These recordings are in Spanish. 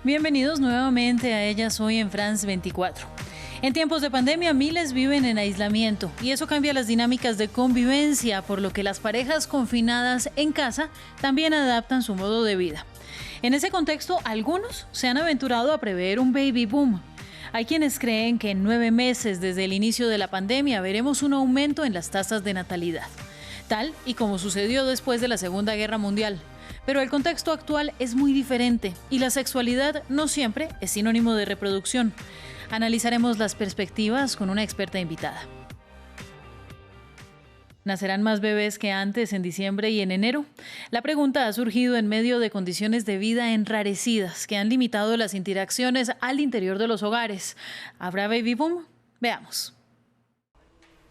Bienvenidos nuevamente a Ellas Hoy en France 24. En tiempos de pandemia, miles viven en aislamiento y eso cambia las dinámicas de convivencia, por lo que las parejas confinadas en casa también adaptan su modo de vida. En ese contexto, algunos se han aventurado a prever un baby boom. Hay quienes creen que en 9 meses desde el inicio de la pandemia veremos un aumento en las tasas de natalidad, tal y como sucedió después de la Segunda Guerra Mundial. Pero el contexto actual es muy diferente y la sexualidad no siempre es sinónimo de reproducción. Analizaremos las perspectivas con una experta invitada. ¿Nacerán más bebés que antes en diciembre y en enero? La pregunta ha surgido en medio de condiciones de vida enrarecidas que han limitado las interacciones al interior de los hogares. ¿Habrá baby boom? Veamos.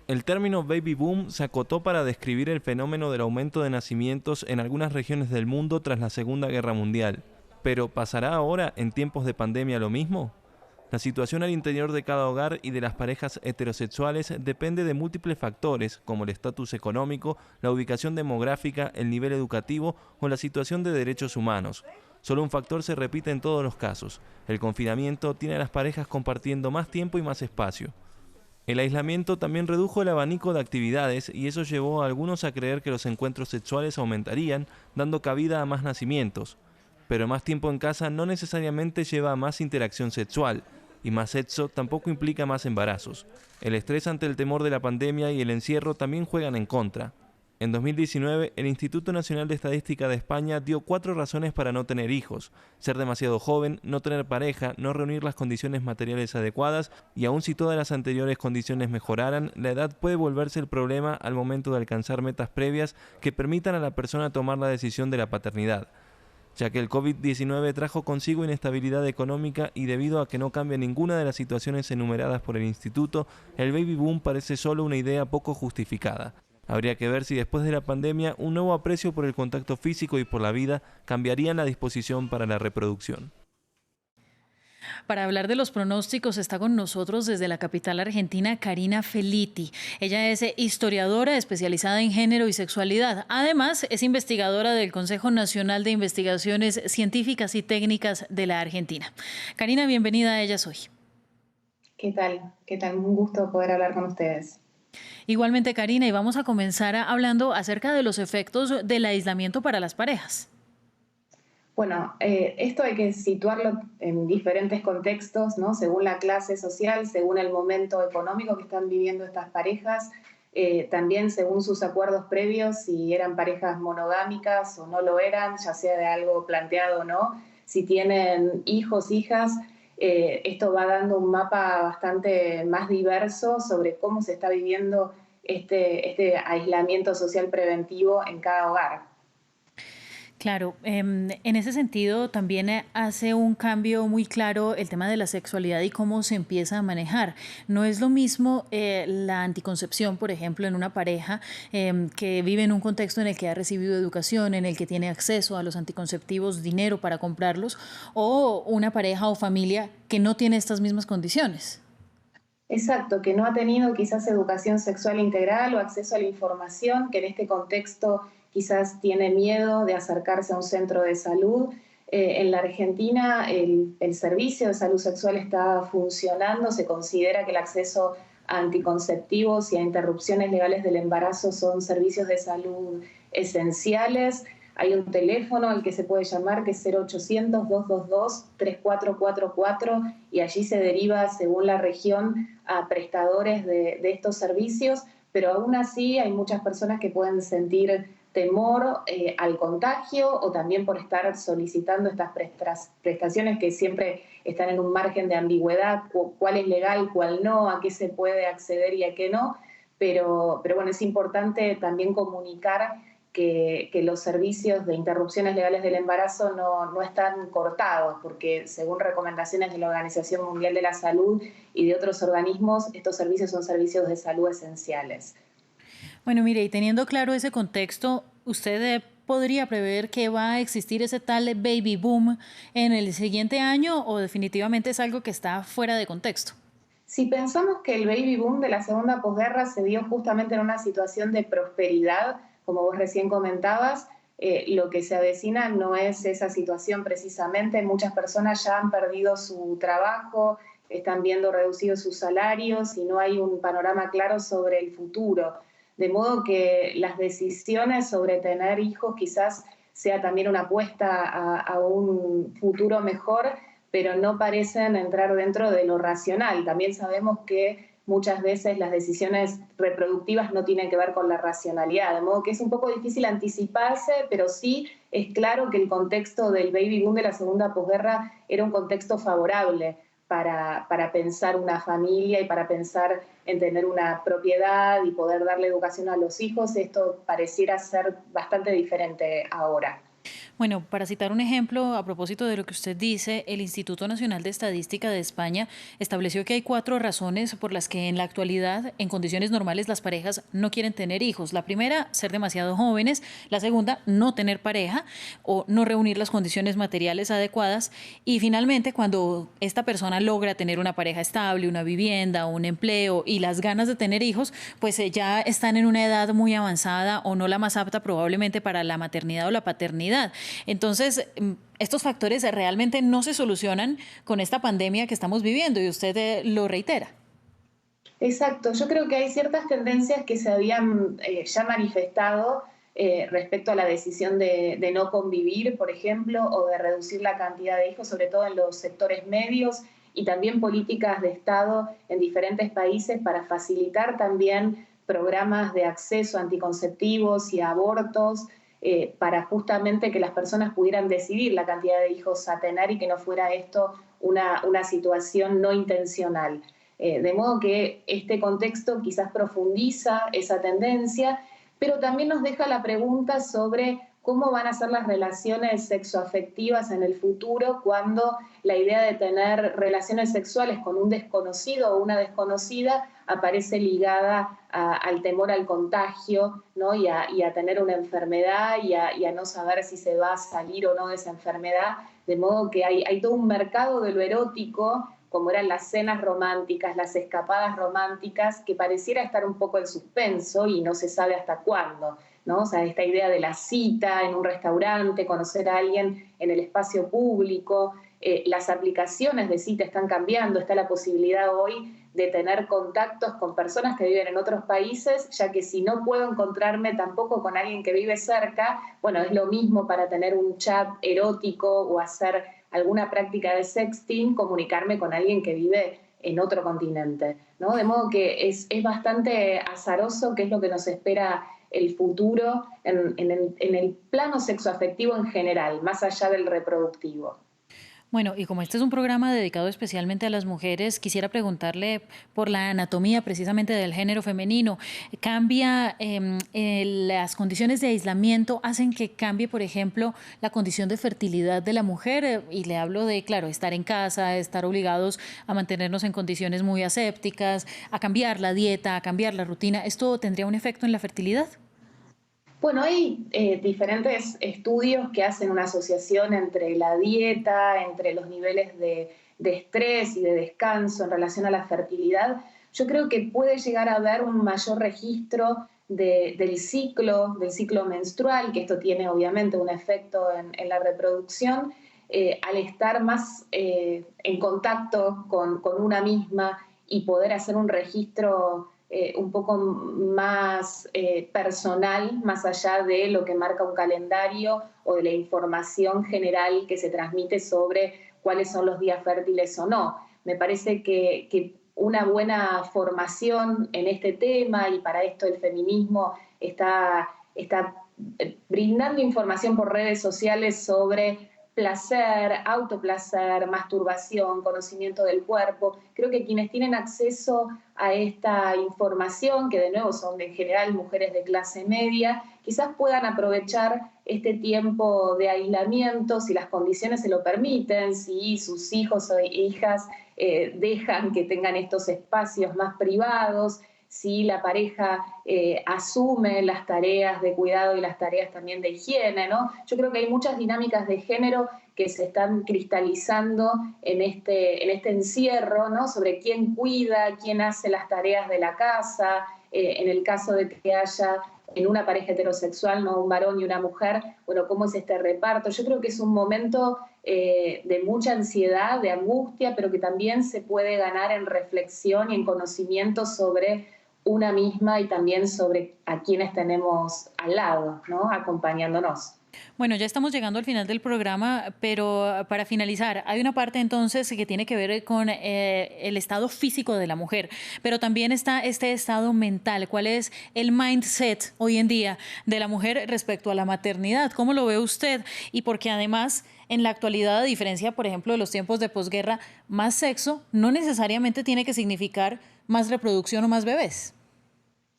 El término baby boom se acotó para describir el fenómeno del aumento de nacimientos en algunas regiones del mundo tras la Segunda Guerra Mundial. ¿Pero pasará ahora, en tiempos de pandemia, lo mismo? La situación al interior de cada hogar y de las parejas heterosexuales depende de múltiples factores, como el estatus económico, la ubicación demográfica, el nivel educativo o la situación de derechos humanos. Solo un factor se repite en todos los casos: el confinamiento tiene a las parejas compartiendo más tiempo y más espacio. El aislamiento también redujo el abanico de actividades y eso llevó a algunos a creer que los encuentros sexuales aumentarían, dando cabida a más nacimientos. Pero más tiempo en casa no necesariamente lleva a más interacción sexual, y más sexo tampoco implica más embarazos. El estrés ante el temor de la pandemia y el encierro también juegan en contra. En 2019, el Instituto Nacional de Estadística de España dio 4 razones para no tener hijos: ser demasiado joven, no tener pareja, no reunir las condiciones materiales adecuadas, y aun si todas las anteriores condiciones mejoraran, la edad puede volverse el problema al momento de alcanzar metas previas que permitan a la persona tomar la decisión de la paternidad. Ya que el COVID-19 trajo consigo inestabilidad económica y debido a que no cambia ninguna de las situaciones enumeradas por el instituto, el baby boom parece solo una idea poco justificada. Habría que ver si después de la pandemia un nuevo aprecio por el contacto físico y por la vida cambiaría la disposición para la reproducción. Para hablar de los pronósticos está con nosotros desde la capital argentina Karina Felitti. Ella es historiadora especializada en género y sexualidad. Además, es investigadora del Consejo Nacional de Investigaciones Científicas y Técnicas de la Argentina. Karina, bienvenida a Ellas Hoy. ¿Qué tal? ¿Qué tal? Un gusto poder hablar con ustedes. Igualmente, Karina, y vamos a comenzar hablando acerca de los efectos del aislamiento para las parejas. Bueno, esto hay que situarlo en diferentes contextos, ¿no? Según la clase social, según el momento económico que están viviendo estas parejas, también según sus acuerdos previos, si eran parejas monogámicas o no lo eran, ya sea de algo planteado o no, si tienen hijos, hijas. Esto va dando un mapa bastante más diverso sobre cómo se está viviendo este aislamiento social preventivo en cada hogar. Claro, en ese sentido también hace un cambio muy claro el tema de la sexualidad y cómo se empieza a manejar. No es lo mismo la anticoncepción, por ejemplo, en una pareja que vive en un contexto en el que ha recibido educación, en el que tiene acceso a los anticonceptivos, dinero para comprarlos, o una pareja o familia que no tiene estas mismas condiciones. Exacto, que no ha tenido quizás educación sexual integral o acceso a la información, que en este contexto quizás tiene miedo de acercarse a un centro de salud. En la Argentina el servicio de salud sexual está funcionando, se considera que el acceso a anticonceptivos y a interrupciones legales del embarazo son servicios de salud esenciales. Hay un teléfono al que se puede llamar, que es 0800-222-3444, y allí se deriva, según la región, a prestadores de estos servicios, pero aún así hay muchas personas que pueden sentir temor al contagio, o también por estar solicitando estas prestaciones que siempre están en un margen de ambigüedad: cuál es legal, cuál no, a qué se puede acceder y a qué no. Pero bueno, es importante también comunicar que los servicios de interrupciones legales del embarazo no están cortados, porque según recomendaciones de la Organización Mundial de la Salud y de otros organismos, estos servicios son servicios de salud esenciales. Bueno, mire, y teniendo claro ese contexto, ¿usted podría prever que va a existir ese tal baby boom en el siguiente año, o definitivamente es algo que está fuera de contexto? Si pensamos que el baby boom de la segunda posguerra se dio justamente en una situación de prosperidad, como vos recién comentabas, lo que se avecina no es esa situación precisamente. Muchas personas ya han perdido su trabajo, están viendo reducidos sus salarios y no hay un panorama claro sobre el futuro. De modo que las decisiones sobre tener hijos quizás sea también una apuesta a un futuro mejor, pero no parecen entrar dentro de lo racional. También sabemos que muchas veces las decisiones reproductivas no tienen que ver con la racionalidad, de modo que es un poco difícil anticiparse, pero sí es claro que el contexto del baby boom de la segunda posguerra era un contexto favorable para pensar una familia y para pensar en tener una propiedad y poder darle educación a los hijos. Esto pareciera ser bastante diferente ahora. Bueno, para citar un ejemplo, a propósito de lo que usted dice, el Instituto Nacional de Estadística de España estableció que hay 4 razones por las que en la actualidad, en condiciones normales, las parejas no quieren tener hijos. La primera, ser demasiado jóvenes. La segunda, no tener pareja o no reunir las condiciones materiales adecuadas. Y finalmente, cuando esta persona logra tener una pareja estable, una vivienda, un empleo y las ganas de tener hijos, pues ya están en una edad muy avanzada o no la más apta probablemente para la maternidad o la paternidad. Entonces, estos factores realmente no se solucionan con esta pandemia que estamos viviendo y usted lo reitera. Exacto, yo creo que hay ciertas tendencias que se habían ya manifestado respecto a la decisión de no convivir, por ejemplo, o de reducir la cantidad de hijos, sobre todo en los sectores medios, y también políticas de Estado en diferentes países para facilitar también programas de acceso a anticonceptivos y a abortos, para justamente que las personas pudieran decidir la cantidad de hijos a tener y que no fuera esto una situación no intencional. De modo que este contexto quizás profundiza esa tendencia, pero también nos deja la pregunta sobre cómo van a ser las relaciones sexoafectivas en el futuro cuando la idea de tener relaciones sexuales con un desconocido o una desconocida aparece ligada al temor al contagio, ¿no? y a tener una enfermedad y a no saber si se va a salir o no de esa enfermedad. De modo que hay todo un mercado de lo erótico, como eran las cenas románticas, las escapadas románticas, que pareciera estar un poco en suspenso y no se sabe hasta cuándo, ¿no? O sea, esta idea de la cita en un restaurante, conocer a alguien en el espacio público, las aplicaciones de cita están cambiando, está la posibilidad hoy de tener contactos con personas que viven en otros países, ya que si no puedo encontrarme tampoco con alguien que vive cerca, bueno, es lo mismo para tener un chat erótico o hacer alguna práctica de sexting, comunicarme con alguien que vive en otro continente, ¿no? De modo que es bastante azaroso qué es lo que nos espera el futuro en el plano sexoafectivo en general, más allá del reproductivo. Bueno, y como este es un programa dedicado especialmente a las mujeres, quisiera preguntarle por la anatomía precisamente del género femenino. ¿Cambia las condiciones de aislamiento, hacen que cambie, por ejemplo, la condición de fertilidad de la mujer? Y le hablo de, claro, estar en casa, estar obligados a mantenernos en condiciones muy asépticas, a cambiar la dieta, a cambiar la rutina. ¿Esto tendría un efecto en la fertilidad? Bueno, hay diferentes estudios que hacen una asociación entre la dieta, entre los niveles de estrés y de descanso en relación a la fertilidad. Yo creo que puede llegar a haber un mayor registro del ciclo menstrual, que esto tiene obviamente un efecto en la reproducción, al estar más en contacto con una misma y poder hacer un registro un poco más personal, más allá de lo que marca un calendario o de la información general que se transmite sobre cuáles son los días fértiles o no. Me parece que una buena formación en este tema, y para esto el feminismo está brindando información por redes sociales sobre placer, autoplacer, masturbación, conocimiento del cuerpo. Creo que quienes tienen acceso a esta información, que de nuevo son en general mujeres de clase media, quizás puedan aprovechar este tiempo de aislamiento, si las condiciones se lo permiten, si sus hijos o hijas dejan que tengan estos espacios más privados, si la pareja asume las tareas de cuidado y las tareas también de higiene, ¿no? Yo creo que hay muchas dinámicas de género que se están cristalizando en este encierro, ¿no? Sobre quién cuida, quién hace las tareas de la casa, en el caso de que haya en una pareja heterosexual, no un varón y una mujer, bueno, cómo es este reparto. Yo creo que es un momento de mucha ansiedad, de angustia, pero que también se puede ganar en reflexión y en conocimiento sobre una misma y también sobre a quienes tenemos al lado, ¿no? Acompañándonos. Bueno, ya estamos llegando al final del programa, pero para finalizar, hay una parte entonces que tiene que ver con el estado físico de la mujer, pero también está este estado mental. ¿Cuál es el mindset hoy en día de la mujer respecto a la maternidad? ¿Cómo lo ve usted? Y porque además, en la actualidad, a diferencia, por ejemplo, de los tiempos de posguerra, más sexo no necesariamente tiene que significar más reproducción o más bebés.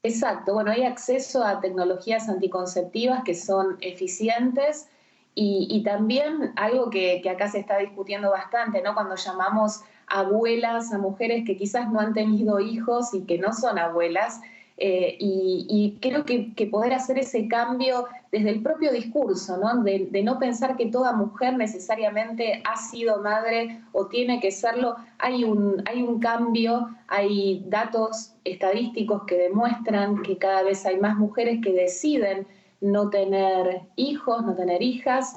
Exacto, bueno, hay acceso a tecnologías anticonceptivas que son eficientes y también algo que acá se está discutiendo bastante, ¿no? Cuando llamamos abuelas a mujeres que quizás no han tenido hijos y que no son abuelas, y creo que poder hacer ese cambio desde el propio discurso, ¿no? De no pensar que toda mujer necesariamente ha sido madre o tiene que serlo. Hay un cambio, hay datos estadísticos que demuestran que cada vez hay más mujeres que deciden no tener hijos, no tener hijas,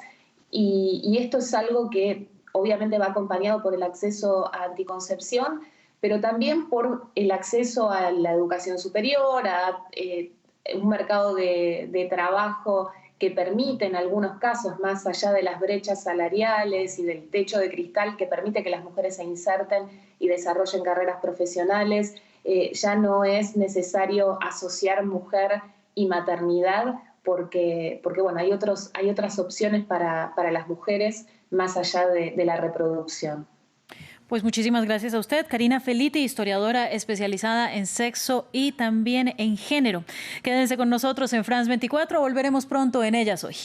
y esto es algo que obviamente va acompañado por el acceso a anticoncepción, pero también por el acceso a la educación superior, a un mercado de trabajo que permite en algunos casos, más allá de las brechas salariales y del techo de cristal, que permite que las mujeres se inserten y desarrollen carreras profesionales. Ya no es necesario asociar mujer y maternidad porque bueno, hay otras opciones para las mujeres más allá de la reproducción. Pues muchísimas gracias a usted, Karina Feliti, historiadora especializada en sexo y también en género. Quédense con nosotros en France 24, volveremos pronto en Ellas Hoy.